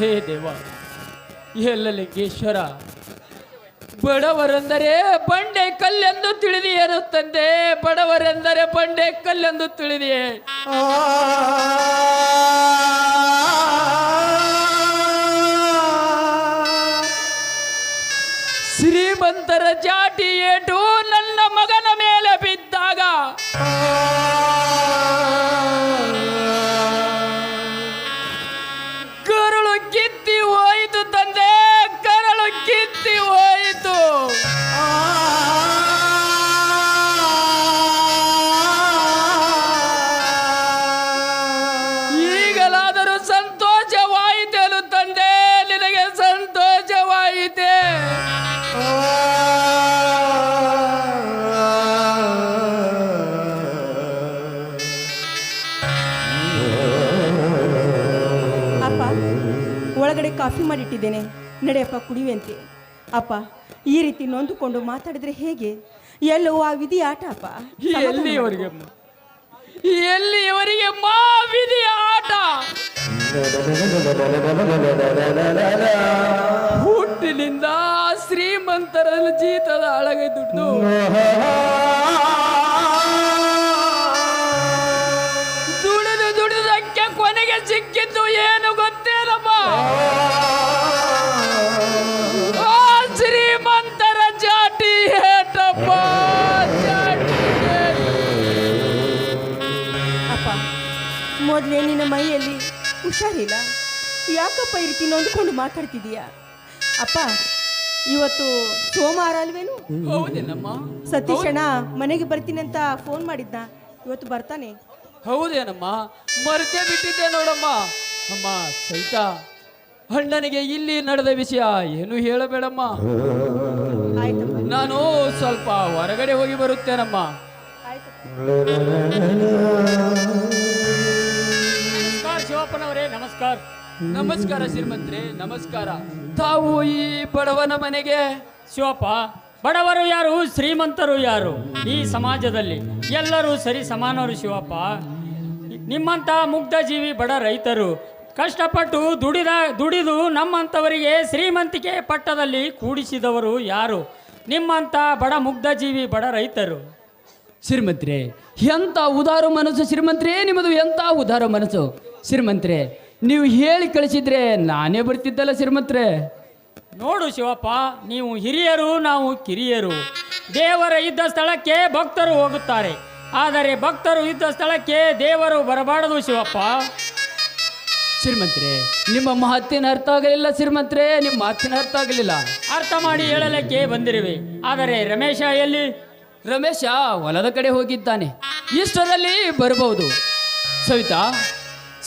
ಹೇ ದೇವ, ಎಲ್ಲ ಲಿಂಗೇಶ್ವರ, ಬಡವರೆಂದರೆ ಬಂಡೆ ಕಲ್ಲೆಂದು ತಿಳಿದಿಯೇನು ತಂದೆ? ಬಡವರೆಂದರೆ ಬಂಡೆ ಕಲ್ಲೆಂದು ತಿಳಿದಿಯೇ? ಶ್ರೀಮಂತರ ಜಾಟಿ ಏಟು ನನ್ನ ಮಗನ ಮೇಲೆ ಬಿದ್ದಾಗ ಕರುಳು ಕಿತ್ತಿ ಹೋಯಿತು ತಂದೆ, ಕರುಳು ಕಿತ್ತಿ ಹೋಯಿತು. ಈಗಲಾದರೂ ಸಂತೋಷವಾಯಿತೇನು ತಂದೆ? ನಿನಗೆ ಸಂತೋಷವಾಯಿತೆ? ಒಳಗಡೆ ಕಾಫಿ ಮಾಡಿಟ್ಟಿದ್ದೇನೆ, ನಡೆಯಪ್ಪ ಕುಡಿಯುವಂತೆ. ಅಪ್ಪ, ಈ ರೀತಿ ನೊಂದುಕೊಂಡು ಮಾತಾಡಿದ್ರೆ ಹೇಗೆ? ಎಲ್ಲವೂ ಆ ವಿಧಿ ಆಟ ಅಪ್ಪ. ಎಲ್ಲಿಯವರೆಗೆ ಮಾ ವಿಧಿಯ ಆಟ? ಹುಟ್ಟಿನಿಂದ ಶ್ರೀಮಂತರ ಜೀತದ ಅಳಗೆ ದುಡ್ಡು ದುಡಿದಕ್ಕೆ ಕೊನೆಗೆ ಸಿಕ್ಕಿದ್ದು ಏನು ಗೊತ್ತೇನಮ್ಮ? ಶ್ರೀಮಂತರ ಜಾಟಿ ಏಟಪ್ಪ, ಅಪ್ಪ, ಮೊದಲೇ ನಿನ್ನ ಮೈಯಲ್ಲಿ ಹುಷಾರಿಲ್ಲ, ಯಾಕಪ್ಪ ಈ ರೀತಿ ನೊಂದ್ಕೊಂಡು ಮಾತಾಡ್ತಿದೀಯಾ? ಅಪ್ಪ, ಇವತ್ತು ಸೋಮವಾರ ಅಲ್ವೇನು? ಹೌದೇನಮ್ಮ? ಸತೀಶಣ್ಣ ಮನೆಗೆ ಬರ್ತೀನಿ ಅಂತ ಫೋನ್ ಮಾಡಿದ್ದ, ಇವತ್ತು ಬರ್ತಾನೆ. ಹೌದೇನಮ್ಮ? ಮರೆತೇ ಬಿಟ್ಟಿದ್ದೆ ನೋಡಮ್ಮ. ಅಮ್ಮ ಸಹಿತ ಅಣ್ಣನಿಗೆ ಇಲ್ಲಿ ನಡೆದ ವಿಷಯ ಏನು ಹೇಳಬೇಡಮ್ಮ. ಆಯ್ತಪ್ಪ, ನಾನು ಸ್ವಲ್ಪ ಹೊರಗಡೆ ಹೋಗಿ ಬರುತ್ತೇನಮ್ಮ. ನಮಸ್ಕಾರ ಶಿವಪ್ಪನವರೇ, ನಮಸ್ಕಾರ. ನಮಸ್ಕಾರ ಶ್ರೀಮಂತ್ರೆ, ನಮಸ್ಕಾರ. ತಾವು ಈ ಬಡವನ ಮನೆಗೆ? ಶಿವಪ್ಪ, ಬಡವರು ಯಾರು, ಶ್ರೀಮಂತರು ಯಾರು? ಈ ಸಮಾಜದಲ್ಲಿ ಎಲ್ಲರೂ ಸರಿ ಸಮಾನರು ಶಿವಪ್ಪ. ನಿಮ್ಮಂಥ ಮುಗ್ಧ ಜೀವಿ ಬಡ ರೈತರು ಕಷ್ಟಪಟ್ಟು ದುಡಿದು ನಮ್ಮಂಥವರಿಗೆ ಶ್ರೀಮಂತಿಕೆ ಪಟ್ಟದಲ್ಲಿ ಕೂಡಿಸಿದವರು ಯಾರು? ನಿಮ್ಮಂಥ ಬಡ ಮುಗ್ಧ ಜೀವಿ ಬಡ ರೈತರು. ಶ್ರೀಮಂತ್ರೆ, ಎಂಥ ಉದಾರ ಮನಸ್ಸು ಶ್ರೀಮಂತ್ರೆ ನಿಮ್ಮದು, ಎಂಥ ಉದಾರ ಮನಸ್ಸು ಶ್ರೀಮಂತ್ರೆ. ನೀವು ಹೇಳಿ ಕಳಿಸಿದ್ರೆ ನಾನೇ ಬರ್ತಿದ್ದಲ್ಲ ಶ್ರೀಮಂತ್ರೆ. ನೋಡು ಶಿವಪ್ಪ, ನೀವು ಹಿರಿಯರು, ನಾವು ಕಿರಿಯರು. ದೇವರ ಇದ್ದ ಸ್ಥಳಕ್ಕೆ ಭಕ್ತರು ಹೋಗುತ್ತಾರೆ, ಆದರೆ ಭಕ್ತರು ಇದ್ದ ಸ್ಥಳಕ್ಕೆ ದೇವರು ಬರಬಾರದು ಶಿವಪ್ಪ. ಶ್ರೀಮಂತ್ರೆ, ನಿಮ್ಮ ಮಾತಿನ ಅರ್ಥ ಆಗಲಿಲ್ಲ ಶ್ರೀಮಂತ್ರೆ, ನಿಮ್ಮ ಮಾತಿನ ಅರ್ಥ ಆಗಲಿಲ್ಲ. ಅರ್ಥ ಮಾಡಿ ಹೇಳಲಿಕ್ಕೆ ಬಂದಿರುವೆ, ಆದರೆ ರಮೇಶ ಎಲ್ಲಿ? ರಮೇಶ ಹೊಲದ ಕಡೆ ಹೋಗಿದ್ದಾನೆ, ಇಷ್ಟರಲ್ಲಿ ಬರಬಹುದು. ಸವಿತಾ,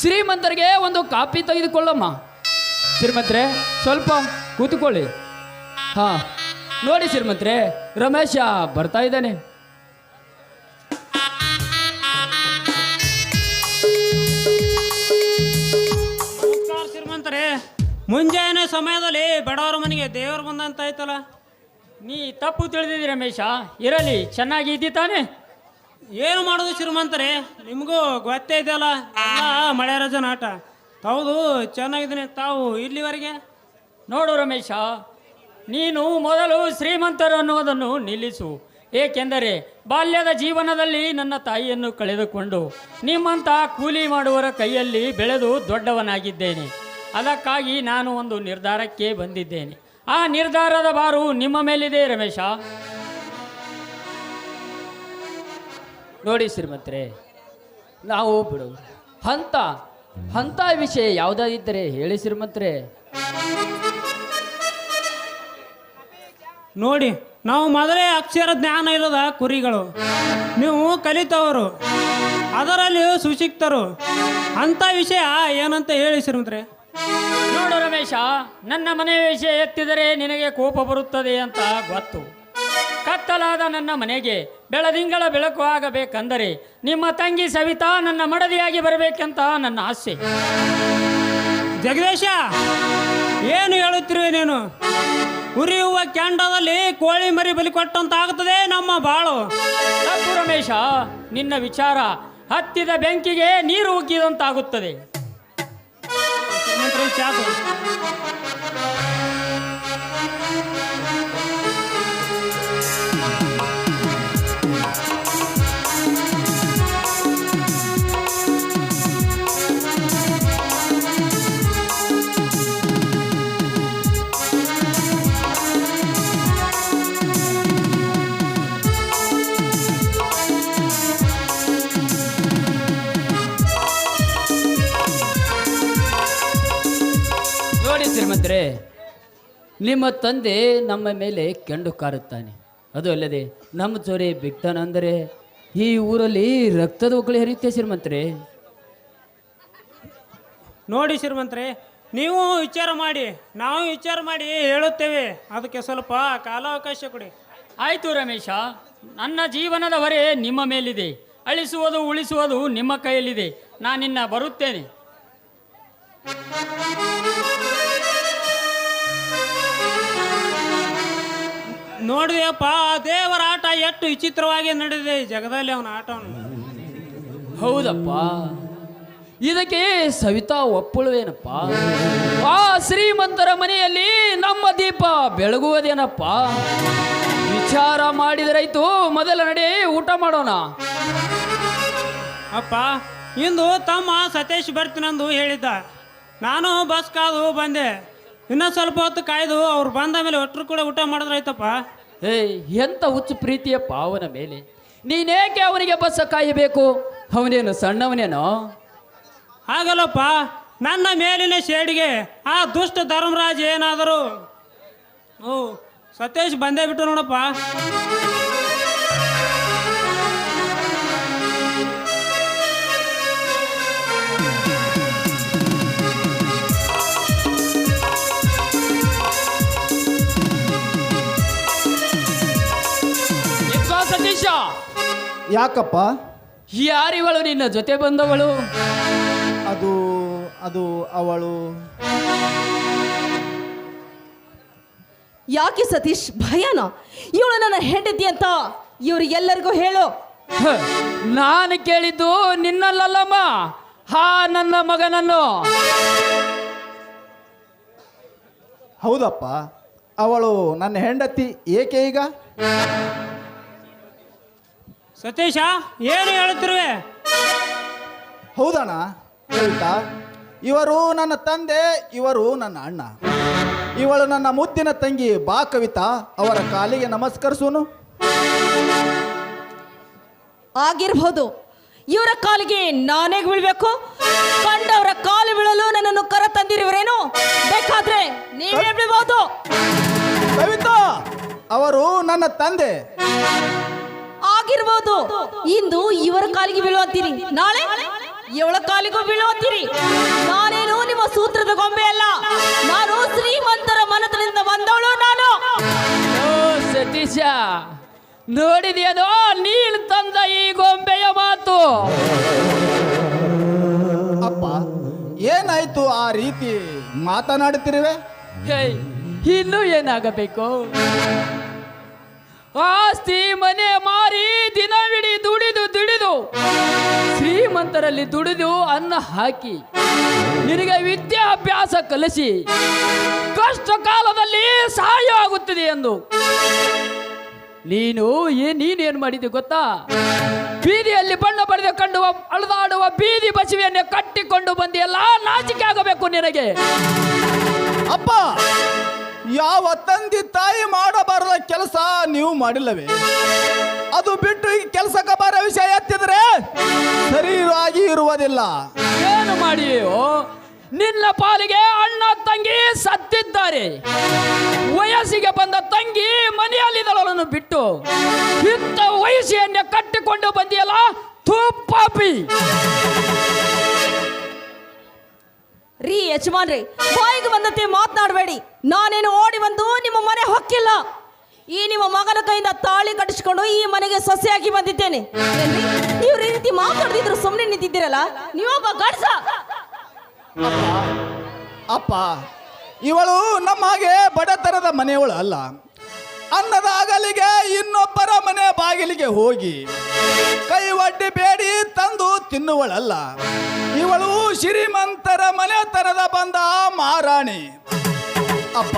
ಶ್ರೀಮಂತರಿಗೆ ಒಂದು ಕಾಪಿ ತೆಗೆದುಕೊಳ್ಳಮ್ಮ. ಶ್ರೀಮಂತ್ರೆ, ಸ್ವಲ್ಪ ಕೂತ್ಕೊಳ್ಳಿ. ಹಾ, ನೋಡಿ ಶ್ರೀಮಂತ್ರೆ, ರಮೇಶ ಬರ್ತಾ ಇದ್ದಾನೆ. ನಮಸ್ಕಾರ ಶ್ರೀಮಂತರೇ. ಮುಂಜಾನೆ ಸಮಯದಲ್ಲಿ ಬಡವರ ಮನೆಗೆ ದೇವರು ಬಂದಂತ ಆಯ್ತಲ್ಲ. ನೀ ತಪ್ಪು ತಿಳಿದಿದ್ದೀ ರಮೇಶ. ಇರಲಿ, ಚೆನ್ನಾಗಿ ಇದ್ದಿ ತಾನೆ? ಏನು ಮಾಡೋದು ಶ್ರೀಮಂತರೇ, ನಿಮಗೂ ಗೊತ್ತೇ ಇದೆಯಲ್ಲ, ಎಲ್ಲ ಮಳೆ ರಜನ ಆಟ. ಹೌದು, ಚೆನ್ನಾಗಿದ್ದೀನಿ. ತಾವು ಇಲ್ಲಿವರೆಗೆ ನೋಡು ರಮೇಶ, ನೀನು ಮೊದಲು ಶ್ರೀಮಂತರು ಅನ್ನೋದನ್ನು ನಿಲ್ಲಿಸು. ಏಕೆಂದರೆ ಬಾಲ್ಯದ ಜೀವನದಲ್ಲಿ ನನ್ನ ತಾಯಿಯನ್ನು ಕಳೆದುಕೊಂಡು ನಿಮ್ಮಂಥ ಕೂಲಿ ಮಾಡುವವರ ಕೈಯಲ್ಲಿ ಬೆಳೆದು ದೊಡ್ಡವನಾಗಿದ್ದೇನೆ. ಅದಕ್ಕಾಗಿ ನಾನು ಒಂದು ನಿರ್ಧಾರಕ್ಕೆ ಬಂದಿದ್ದೇನೆ. ಆ ನಿರ್ಧಾರದ ಬಾರು ನಿಮ್ಮ ಮೇಲಿದೆ ರಮೇಶ. ನೋಡಿ ಶ್ರೀಮಂತ್ರೆ, ನಾವು ಬಿಡೋದು ಅಂಥ ವಿಷಯ ಯಾವುದಾದಿದ್ದರೆ ಹೇಳಿ ಶ್ರೀಮಂತ್ರೆ. ನೋಡಿ, ನಾವು ಮೊದಲೇ ಅಕ್ಷರ ಜ್ಞಾನ ಇಲ್ಲದ ಕುರಿಗಳು, ನೀವು ಕಲಿತವರು, ಅದರಲ್ಲಿಯೂ ಸುಶಿಕ್ತರು. ಅಂಥ ವಿಷಯ ಏನಂತ ಹೇಳಿ ಶ್ರೀಮಂತರೇ. ನೋಡು ರಮೇಶ, ನನ್ನ ಮನೆಯ ವಿಷಯ ಎತ್ತಿದರೆ ನಿನಗೆ ಕೋಪ ಬರುತ್ತದೆ ಅಂತ ಗೊತ್ತು. ಕತ್ತಲಾದ ನನ್ನ ಮನೆಗೆ ಬೆಳದಿಂಗಳ ಬೆಳಕು ಆಗಬೇಕಂದರೆ ನಿಮ್ಮ ತಂಗಿ ಸವಿತಾ ನನ್ನ ಮಡದಿಯಾಗಿ ಬರಬೇಕಂತ ನನ್ನ ಆಸೆ. ಜಗದೀಶ, ಏನು ಹೇಳುತ್ತಿರುವೆ ನೀನು? ಉರಿಯುವ ಕ್ಯಾಂಡದಲ್ಲಿ ಕೋಳಿ ಮರಿ ಬಲಿ ಕೊಟ್ಟಂತಾಗುತ್ತದೆ ನಮ್ಮ ಬಾಳು. ತಪ್ಪು ರಮೇಶ, ನಿನ್ನ ವಿಚಾರ ಹತ್ತಿದ ಬೆಂಕಿಗೆ ನೀರು ಉಗ್ಗಿದಂತಾಗುತ್ತದೆ. ಶ್ರೀಮಂತರೇ ಚಾಕು. ನೋಡಿ ಶ್ರೀಮಂತರೇ, ನಿಮ್ಮ ತಂದೆ ನಮ್ಮ ಮೇಲೆ ಕೆಂಡು ಕಾರುತ್ತಾನೆ. ಅದು ಅಲ್ಲದೆ ನಮ್ಮ ಚೋರೆ ಬಿಗ್ತಾನಂದರೆ ಈ ಊರಲ್ಲಿ ರಕ್ತದ ಉಕ್ಕಳಿ ಹರಿಯುತ್ತೆ ಶ್ರೀಮಂತರೇ. ನೋಡಿ ಶ್ರೀಮಂತರೇ, ನೀವು ವಿಚಾರ ಮಾಡಿ, ನಾವು ವಿಚಾರ ಮಾಡಿ ಹೇಳುತ್ತೇವೆ. ಅದಕ್ಕೆ ಸ್ವಲ್ಪ ಕಾಲಾವಕಾಶ ಕೊಡಿ. ಆಯಿತು ರಮೇಶ, ನನ್ನ ಜೀವನದ ಹೊರೆ ನಿಮ್ಮ ಮೇಲಿದೆ. ಅಳಿಸುವುದು ಉಳಿಸುವುದು ನಿಮ್ಮ ಕೈಯಲ್ಲಿದೆ. ನಾನಿನ್ನ ಬರುತ್ತೇನೆ. ನೋಡಿದೆಯಪ್ಪ, ಆ ದೇವರ ಆಟ ಎಷ್ಟು ವಿಚಿತ್ರವಾಗಿ ನಡೆದಿದೆ ಈ ಜಗದಲ್ಲಿ ಅವನ ಆಟವನ್ನು. ಹೌದಪ್ಪ, ಇದಕ್ಕೆ ಸವಿತಾ ಒಪ್ಪುಳುವೇನಪ್ಪ? ಆ ಶ್ರೀಮಂತರ ಮನೆಯಲ್ಲಿ ನಮ್ಮ ದೀಪ ಬೆಳಗುವುದೇನಪ್ಪ? ವಿಚಾರ ಮಾಡಿದರಾಯ್ತು. ಮೊದಲ ನಡೆ ಊಟ ಮಾಡೋಣ. ಅಪ್ಪ, ಇಂದು ತಮ್ಮ ಸತೀಶ್ ಬರ್ತೀನಂದು ಹೇಳಿದ್ದ. ನಾನು ಬಸ್ ಕಾದು ಬಂದೆ. ಇನ್ನೂ ಸ್ವಲ್ಪ ಹೊತ್ತು ಕಾಯ್ದು ಅವ್ರು ಬಂದ ಮೇಲೆ ಒಟ್ಟರು ಕೂಡ ಊಟ ಮಾಡಿದ್ರಾಯ್ತಪ್ಪ. ಎಂತ ಹುಚ್ಚು ಪ್ರೀತಿಯಪ್ಪ ಅವನ ಮೇಲೆ. ನೀನೇಕೆ ಅವನಿಗೆ ಬಸ್ಸ ಕಾಯಬೇಕು? ಅವನೇನು ಸಣ್ಣವನೇನೋ? ಹಾಗಲ್ಲಪ್ಪ, ನನ್ನ ಮೇಲಿನ ಶೇಡಿಗೆ ಆ ದುಷ್ಟ ಧರ್ಮರಾಜ್ ಏನಾದರೂ. ಓ, ಸತೀಶ್ ಬಂದೇ ಬಿಟ್ಟು ನೋಡಪ್ಪ. ಸತೀಶ, ಯಾಕಪ್ಪ? ಯಾರಿವಳು ನಿನ್ನ ಜೊತೆ ಬಂದವಳು? ಅದು ಅದು ಅವಳು. ಯಾಕೆ ಸತೀಶ್ ಭಯನ? ಇವಳು ನನ್ನ ಹೆಂಡತಿ ಅಂತ ಇವ್ರಿಗೆಲ್ಲರಿಗೂ ಹೇಳು. ನಾನು ಕೇಳಿದ್ದು ನಿನ್ನಲ್ಲಮ್ಮ, ಹಾ ನನ್ನ ಮಗನನ್ನು. ಹೌದಪ್ಪ, ಅವಳು ನನ್ನ ಹೆಂಡತಿ. ಏಕೆ ಈಗ? ಸತೀಶ, ಏನು ಹೇಳುತ್ತಿರುವೆ? ಹೌದಣ್ಣ ಕವಿತಾ, ಇವರು ನನ್ನ ತಂದೆ, ಇವರು ನನ್ನ ಅಣ್ಣ. ಇವಳು ನನ್ನ ಮುದ್ದಿನ ತಂಗಿ. ಬಾ ಕವಿತಾ, ಅವರ ಕಾಲಿಗೆ ನಮಸ್ಕರಿಸೋನು. ಆಗಿರ್ಬೋದು. ಇವರ ಕಾಲಿಗೆ ನಾನೇ ಬೀಳ್ಬೇಕು? ಕಂಡವರ ಕಾಲು ಬೀಳಲು ನನ್ನನ್ನು ಕರ ತಂದಿರುವರೇನು? ಬೇಕಾದ್ರೆ ನೀವೇ ಬೀಳ್ಬಹುದು. ಕವಿತಾ, ಅವರು ನನ್ನ ತಂದೆ. ಆಗಿರ್ಬೋದು. ಇಂದು ಇವರ ಕಾಲಿಗೆ ಬೀಳುವಂತೀರಿ, ನಾಳೆ ಇವಳ ಕಾಲಿಗೂ ಬೀಳುವಂತೀರಿ. ನಾನೇನು ನಿಮ್ಮ ಸೂತ್ರದ ಗೊಂಬೆ ಅಲ್ಲ. ನಾನು ಶ್ರೀಮಂತರ ಮನತನದಿಂದ ಬಂದವಳು. ನಾನು ಓ ಸತೀಶ, ನೋಡಿದೆಯೋ ನೀನು ತಂದ ಈ ಗೊಂಬೆಯ ಮಾತು? ಅಪ್ಪ, ಏನಾಯ್ತು ಆ ರೀತಿ ಮಾತನಾಡುತ್ತಿರುವೆ? ಇನ್ನೂ ಏನಾಗಬೇಕು? ಆಸ್ತಿ ಮನೆ ಮಾರಿ ದಿನವಿಡೀ ದುಡಿದು ಶ್ರೀಮಂತರಲ್ಲಿ ದುಡಿದು ಅನ್ನ ಹಾಕಿ ನಿನಗೆ ವಿದ್ಯಾಭ್ಯಾಸ ಕಲಿಸಿ ಕಷ್ಟ ಕಾಲದಲ್ಲಿ ಸಹಾಯ ಆಗುತ್ತದೆ ಎಂದು ನೀನೇನು ಮಾಡಿದೆ ಗೊತ್ತಾ? ಬೀದಿಯಲ್ಲಿ ಬಣ್ಣ ಬರೆದು ಕಂಡು ಅಳದಾಡುವ ಬೀದಿ ಬಸವಿಯನ್ನೇ ಕಟ್ಟಿಕೊಂಡು ಬಂದಿಯಲ್ಲ, ನಾಚಿಕೆ ಆಗಬೇಕು ನಿನಗೆ. ಅಪ್ಪ, ಯಾವ ತಂದೆ ತಾಯಿ ಮಾಡಬಾರದ ಕೆಲಸ ನೀವು ಮಾಡಿಲ್ಲವೇ? ಅದು ಬಿಟ್ಟು ಈ ಕೆಲಸಕ್ಕೆ ಬರೋ ವಿಷಯ ಎತ್ತಿದ್ರೆ ಸರಿಯಾಗಿ ಇರುವುದಿಲ್ಲ. ಏನು ಮಾಡಿಯೋ? ನಿನ್ನ ಪಾಲಿಗೆ ಅಣ್ಣ ತಂಗಿ ಸತ್ತಿದ್ದಾರೆ. ವಯಸ್ಸಿಗೆ ಬಂದ ತಂಗಿ ಮನೆಯಲ್ಲಿದ್ದಳನ್ನು ಬಿಟ್ಟು ಇಂಥ ವಯಸ್ಸಿಯನ್ನೇ ಕಟ್ಟಿಕೊಂಡು ಬಂದಿಯಲ್ಲ, ತುಪ್ಪಾಪಿ. ರೀ ಯಜಮಾನ್ರಿ, ಬಾಯಿಗೆ ಬಂದಂತೆ ಮಾತನಾಡಬೇಡಿ. ನಾನೇನು ಓಡಿ ಬಂದು ನಿಮ್ಮ ಮನೆ ಹೊಕ್ಕಿಲ್ಲ. ಈ ನಿಮ್ಮ ಮಗನ ಕೈಯಿಂದ ತಾಳಿ ಕಟ್ಟಿಸಿಕೊಂಡು ಈ ಮನೆಗೆ ಸೊಸೆಯಾಗಿ ಬಂದಿದ್ದೇನೆ. ನೀವು ಈ ರೀತಿ ಮಾತಾಡದಿದ್ರು ಸುಮ್ಮನೆ ನಿಂತಿದ್ದೀರಲ್ಲ, ನೀವೊಬ್ಬ ಗಂಡಸ. ಅಪ್ಪ, ಇವಳು ನಮ್ಮ ಹಾಗೆ ಬಡತನದ ಮನೆಯವಳು ಅಲ್ಲ. ಅನ್ನದ ಅಗಲಿಗೆ ಇನ್ನೊಬ್ಬರ ಮನೆ ಬಾಗಿಲಿಗೆ ಹೋಗಿ ಕೈ ಒಡ್ಡಿ ಬೇಡಿ ತಂದು ತಿನ್ನುವಳಲ್ಲ. ಇವಳು ಶ್ರೀಮಂತರ ಮನೆತನದ ಬಂದ ಮಾರಾಣಿ. ಅಪ್ಪ,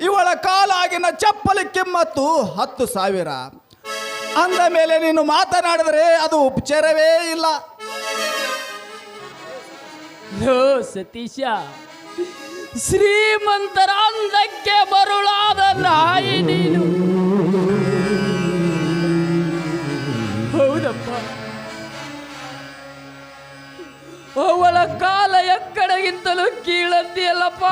ಇವಳ ಕಾಲಾಗಿನ ಚಪ್ಪಲಿ ಕಿಮ್ಮತ್ತು 10,000. ಅಂದ ಮೇಲೆ ನೀನು ಮಾತನಾಡಿದರೆ ಅದು ಉಪಚಾರವೇ ಇಲ್ಲ. ಲೋ ಸತೀಶ, ಶ್ರೀಮಂತರ ಅಂದಕ್ಕೆ ಬರುಳಾದ ನಾಯಿ ನೀನು. ಹೌದಪ್ಪ, ಅವಳ ಕಾಲ ಎಕ್ಕಡಗಿಂತಲೂ ಕೀಳಂದಿಯಲ್ಲಪ್ಪ.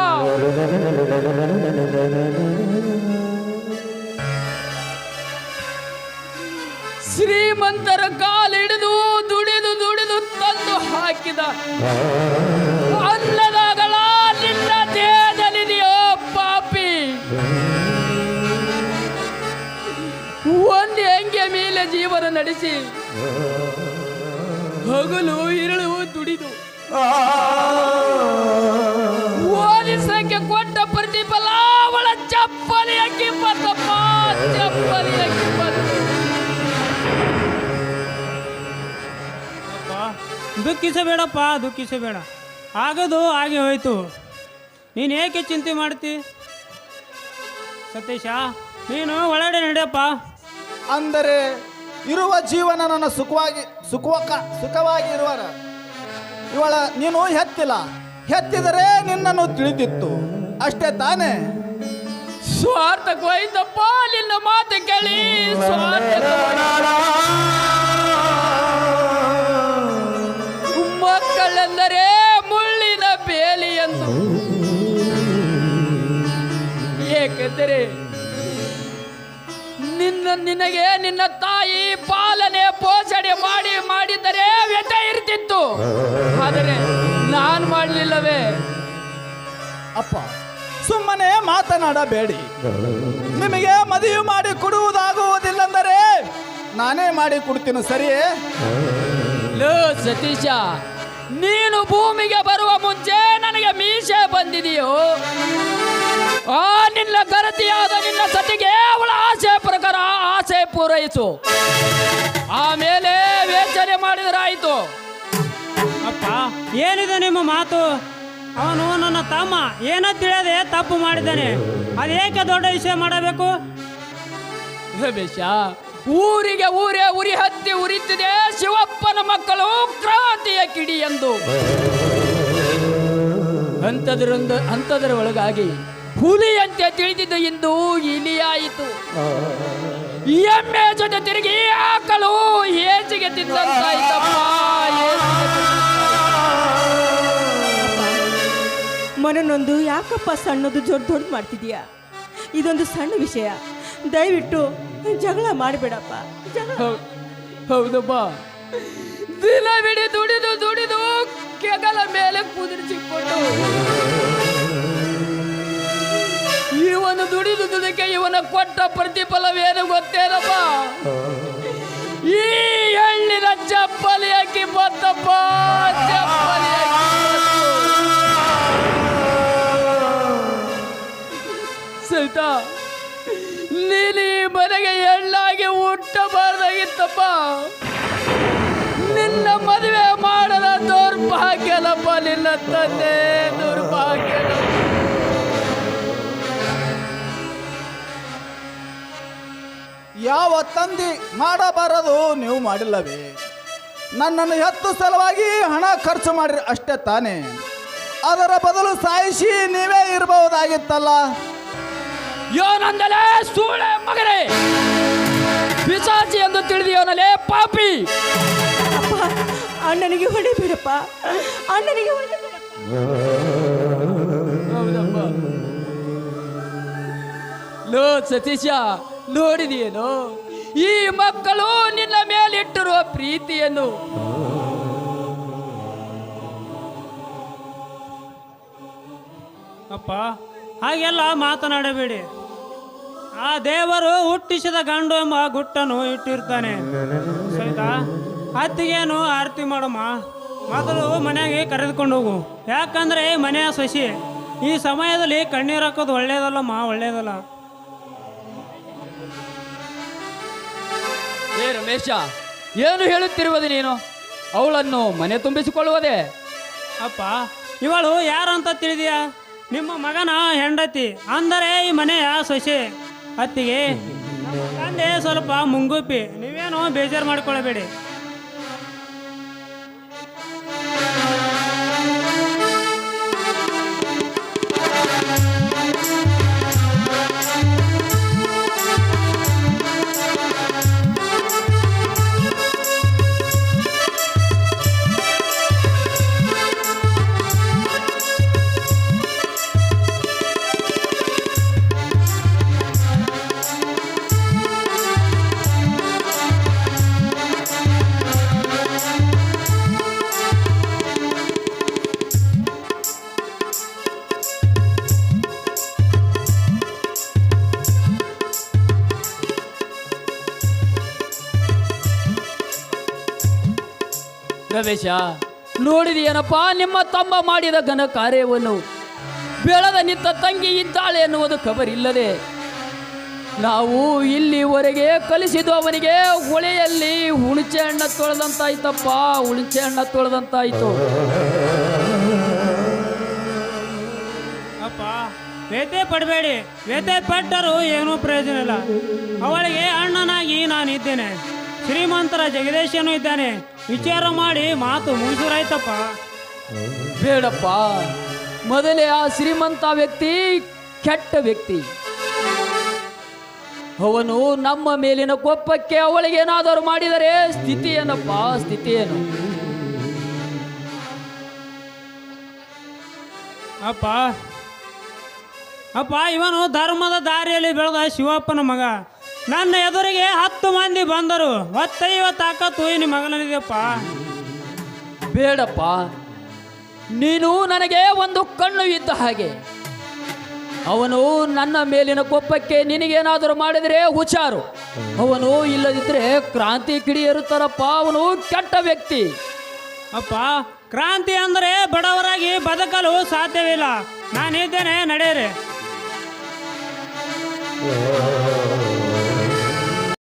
ಶ್ರೀಮಂತರ ಕಾಲಿಡಿದು ದುಡಿದು ದುಡಿದು ತಂದು ಹಾಕಿದ ಅನ್ನದಾಗಳ ನಿನ್ನ ದೇಹದಲ್ಲಿದೆಯೋ ಪಾಪಿ. ಒಂದು ಹೆಂಗೆ ಮೇಲೆ ಜೀವನ ನಡೆಸಿ ಹಗಲು ಇರಳು ದುಡಿದು ಓದಿಸಕ್ಕೆ ಕೊಟ್ಟ ಪ್ರತಿಫಲ ಅವಳ ಚಪ್ಪಲಿಯ ಕಿಮ್ಮತ್ತಪ್ಪ, ಚಪ್ಪಲಿಯ ಕಿಮ್ಮತ್ತು. ದುಃಖಿಸಬೇಡಪ್ಪ, ದುಃಖಿಸಬೇಡ. ಆಗದು ಹಾಗೆ ಹೋಯ್ತು. ನೀನು ಏಕೆ ಚಿಂತೆ ಮಾಡ್ತಿ? ಸತೀಶ, ನೀನು ಒಳಗಡೆ ನಡೆಯಪ್ಪ. ಅಂದರೆ ಇರುವ ಜೀವನ ನನ್ನ ಸುಖವಾಗಿ ಇರುವರ ಇವಳ ನೀನು ಹೆತ್ತಿಲ್ಲ. ಹೆತ್ತಿದರೆ ನಿನ್ನನ್ನು ತಿಳಿದಿತ್ತು ಅಷ್ಟೇ ತಾನೇ. ಸ್ವಾರ್ಥಕ್ಕೋಯ್ತಪ್ಪ ನಿನ್ನ ಮಾತು ಕೇಳಿ. ಮಕ್ಕಳೆಂದರೆ ಮುಳ್ಳಿನ ಬೇಲಿ ಎಂದು. ಏಕೆಂದರೆ ನಿನಗೆ ನಿನ್ನ ತಾಯಿ ಪಾಲನೆ ಪೋಷಣೆ ಮಾಡಿದರೆ ವ್ಯಥ ಇರ್ತಿತ್ತು. ಆದರೆ ನಾನು ಮಾಡಲಿಲ್ಲವೇ? ಅಪ್ಪ, ಸುಮ್ಮನೆ ಮಾತನಾಡಬೇಡಿ. ನಿಮಗೆ ಮದುವೆ ಮಾಡಿ ಕೊಡುವುದಾಗುವುದಿಲ್ಲೆಂದರೆ ನಾನೇ ಮಾಡಿ ಕೊಡ್ತೀನಿ, ಸರಿಯೇ? ಲೋ ಸತೀಶ, ನೀನು ಭೂಮಿಗೆ ಬರುವ ಮುಂಚೆ ನನಗೆ ಮೀಸೆ ಬಂದಿದೆಯೋ? ಆ ನಿನ್ನ ಗರತಿಯಾದ ನಿನ್ನ ಸತಿಗೆ ಅವಳ ಆಸೆ ಪ್ರಕಾರ ಆಸೆ ಪೂರೈಸು, ಆಮೇಲೆ ವೇಚನೆ ಮಾಡಿದರಾಯಿತು. ಅಪ್ಪ, ಏನಿದೆ ನಿಮ್ಮ ಮಾತು? ಅವನು ನನ್ನ ತಮ್ಮ, ಏನೋ ತಿಳಿಯದೆ ತಪ್ಪು ಮಾಡಿದ್ದಾನೆ. ಅದೇಕೆ ದೊಡ್ಡ ವಿಷಯ ಮಾಡಬೇಕು? ರಮೇಶ, ಊರಿಗೆ ಊರೇ ಉರಿ ಹತ್ತಿ ಉರಿತಿದೆ ಶಿವಪ್ಪನ ಮಕ್ಕಳು ಕ್ರಾಂತಿಯ ಕಿಡಿ ಎಂದು. ಅಂಥದರ ಒಳಗಾಗಿ ಹುಲಿಯಂತೆ ತಿಳಿದಿದ್ದು ಇಂದು ಇಲಿಯಾಯಿತು. ಎಮ್ಮೆ ಜೊತೆ ತಿರುಗಿ ಆಕಳು ಏಜಿಗೆ ತಿಂದಂತಾಯ್ತಪ್ಪ. ಮನನೊಂದು ಯಾಕಪ್ಪ ಸಣ್ಣದು ದೊಡ್ಡ ಮಾಡ್ತಿದೀಯಾ? ಇದೊಂದು ಸಣ್ಣ ವಿಷಯ, ದಯವಿಟ್ಟು ಜಗಳ ಮಾಡಬೇಡಪ್ಪ. ಹೌದಪ್ಪ, ದಿನವಿಡೀ ದುಡಿದು ದುಡಿದು ಕೆಗಲ ಮೇಲೆ ಕುದುರಿಸಿಕೊಂಡು ಇವನು ದುಡಿದು ದುಡಿಕೆ ಇವನ ಕೊಟ್ಟ ಪ್ರತಿಫಲವೇನು ಗೊತ್ತೇನಪ್ಪ? ಈ ಎಳ್ಳಿನ ಚಪ್ಪಲಿ ಹಾಕಿ ಬತ್ತಪ್ಪ, ಚಪ್ಪಲಿ ಸಹಿತ ನೀನು ಈ ಮನೆಗೆ ಎಳ್ಳಾಗಿ ಹುಟ್ಟಬಾರ್ದಾಗಿತ್ತಪ್ಪ. ನಿನ್ನ ಮದುವೆ ಮಾಡದ ದೌರ್ಭಾಗ್ಯನಪ್ಪ, ನಿನ್ನ ತಂದೆ ದೌರ್ಭಾಗ್ಯ. ಯಾವ ತಂದೆ ಮಾಡಬಾರದು ನೀವು ಮಾಡಿಲ್ಲವೇ? ನನ್ನನ್ನು ಹೆತ್ತು ಸಲುವಾಗಿ ಹಣ ಖರ್ಚು ಮಾಡಿರಿ ಅಷ್ಟೇ ತಾನೇ. ಅದರ ಬದಲು ಸಾಯಿಸಿ ನೀವೇ ಇರಬಹುದಾಗಿತ್ತಲ್ಲ. ಯೋನಂದಲೇ ಸೂಳೆ ಮಗನೇ, ಪಿಶಾಚಿ ಎಂದು ತಿಳಿದಿಯೋನಲೇ ಪಾಪಿ. ಅಪ್ಪ, ಅಣ್ಣನಿಗೆ ಹೊಡಿಬೇಡಪ್ಪ, ಅಣ್ಣನಿಗೆ ಹೊಡಿಬೇಡಪ್ಪ. ಹೌದಪ್ಪ. ಲೋ ಸತೀಶ, ನೋಡಿದೆಯೇನೋ ಈ ಮಕ್ಕಳು ನಿನ್ನ ಮೇಲಿಟ್ಟಿರುವ ಪ್ರೀತಿಯನ್ನು? ಅಪ್ಪ, ಹಾಗೆಲ್ಲ ಮಾತನಾಡಬೇಡಿ. ಆ ದೇವರು ಹುಟ್ಟಿಸಿದ ಗಂಡು ಎಂಬ ಗುಟ್ಟನ್ನು ಇಟ್ಟಿರ್ತಾನೆ. ಸಹಿತ ಅತ್ತಿಗೇನು ಆರತಿ ಮಾಡಮ್ಮ, ಮೊದಲು ಮನೆಗೆ ಕರೆದುಕೊಂಡು ಹೋಗು. ಯಾಕಂದ್ರೆ ಮನೆಯ ಸಸಿ ಈ ಸಮಯದಲ್ಲಿ ಕಣ್ಣೀರು ಹಾಕೋದು ಒಳ್ಳೇದಲ್ಲಮ್ಮ, ಒಳ್ಳೇದಲ್ಲ. ಏ ರಮೇಶ, ಏನು ಹೇಳುತ್ತಿರುವುದು ನೀನು? ಅವಳನ್ನು ಮನೆ ತುಂಬಿಸಿಕೊಳ್ಳುವುದೇ? ಅಪ್ಪ ಇವಳು ಯಾರಂತ ತಿಳಿದೀಯಾ? ನಿಮ್ಮ ಮಗನ ಹೆಂಡತಿ, ಅಂದರೆ ಈ ಮನೆಯ ಸೊಸೆ. ಅತ್ತಿಗೆ ನಮ್ಮ ತಂದೆ ಸ್ವಲ್ಪ ಮುಂಗುಪಿ, ನೀವೇನು ಬೇಜಾರು ಮಾಡ್ಕೊಳ್ಳಬೇಡಿ. ರಮೇಶ, ನೋಡಿದೆಯೇನಪ್ಪ ನಿಮ್ಮ ತಮ್ಮ ಮಾಡಿದ ಘನ ಕಾರ್ಯವನ್ನು? ಬೆಳೆದ ನಿಂತ ತಂಗಿ ಇದ್ದಾಳೆ ಎನ್ನುವುದು ಖಬರಿಲ್ಲದೆ ನಾವು ಇಲ್ಲಿವರೆಗೆ ಕಲಿಸಿದ್ದು ಅವನಿಗೆ ಹೊಳೆಯಲ್ಲಿ ಹುಣಸೆ ಹಣ್ಣ ತೊಳೆದಂತಾಯ್ತಪ್ಪ, ಹುಣಸೆ ಹಣ್ಣ ತೊಳೆದಂತಾಯ್ತು. ಅಪ್ಪ ವ್ಯಥೆ ಪಡಬೇಡಿ, ವ್ಯಥೆ ಪಟ್ಟರೂ ಏನೂ ಪ್ರಯೋಜನ ಇಲ್ಲ. ಅವಳಿಗೆ ಅಣ್ಣನಾಗಿ ನಾನಿದ್ದೇನೆ, ಶ್ರೀಮಂತರ ಜಗದೀಶನು ಇದ್ದಾನೆ. ವಿಚಾರ ಮಾಡಿ ಮಾತು ಮುಗಿಸುರಾಯ್ತಪ್ಪ. ಬೇಡಪ್ಪ, ಮೊದಲೇ ಆ ಶ್ರೀಮಂತ ವ್ಯಕ್ತಿ ಕೆಟ್ಟ ವ್ಯಕ್ತಿ. ಅವನು ನಮ್ಮ ಮೇಲಿನ ಕೋಪಕ್ಕೆ ಅವಳಿಗೇನಾದರೂ ಮಾಡಿದರೆ ಸ್ಥಿತಿ ಏನಪ್ಪ, ಸ್ಥಿತಿ ಏನು? ಅಪ್ಪ ಅಪ್ಪ ಇವನು ಧರ್ಮದ ದಾರಿಯಲ್ಲಿ ಬೆಳೆದ ಶಿವಪ್ಪನ ಮಗ. ನನ್ನ ಎದುರಿಗೆ 10 ಮಂದಿ ಬಂದರು, ಹೊತ್ತೈವ ತಾಕತ್ತು ಈ ಮಗನಿದೆಯಪ್ಪ. ಬೇಡಪ್ಪ, ನೀನು ನನಗೆ ಒಂದು ಕಣ್ಣು ಇದ್ದ ಹಾಗೆ. ಅವನು ನನ್ನ ಮೇಲಿನ ಕೋಪಕ್ಕೆ ನಿನಗೇನಾದರೂ ಮಾಡಿದರೆ ಹುಷಾರು. ಅವನು ಇಲ್ಲದಿದ್ದರೆ ಕ್ರಾಂತಿ ಕಿಡಿಯೇರುತ್ತಾರಪ್ಪ. ಅವನು ಕೆಟ್ಟ ವ್ಯಕ್ತಿ. ಅಪ್ಪ ಕ್ರಾಂತಿ ಅಂದರೆ ಬಡವರಾಗಿ ಬದುಕಲು ಸಾಧ್ಯವಿಲ್ಲ. ನಾನಿದ್ದೇನೆ, ನಡೆಯಿರಿ.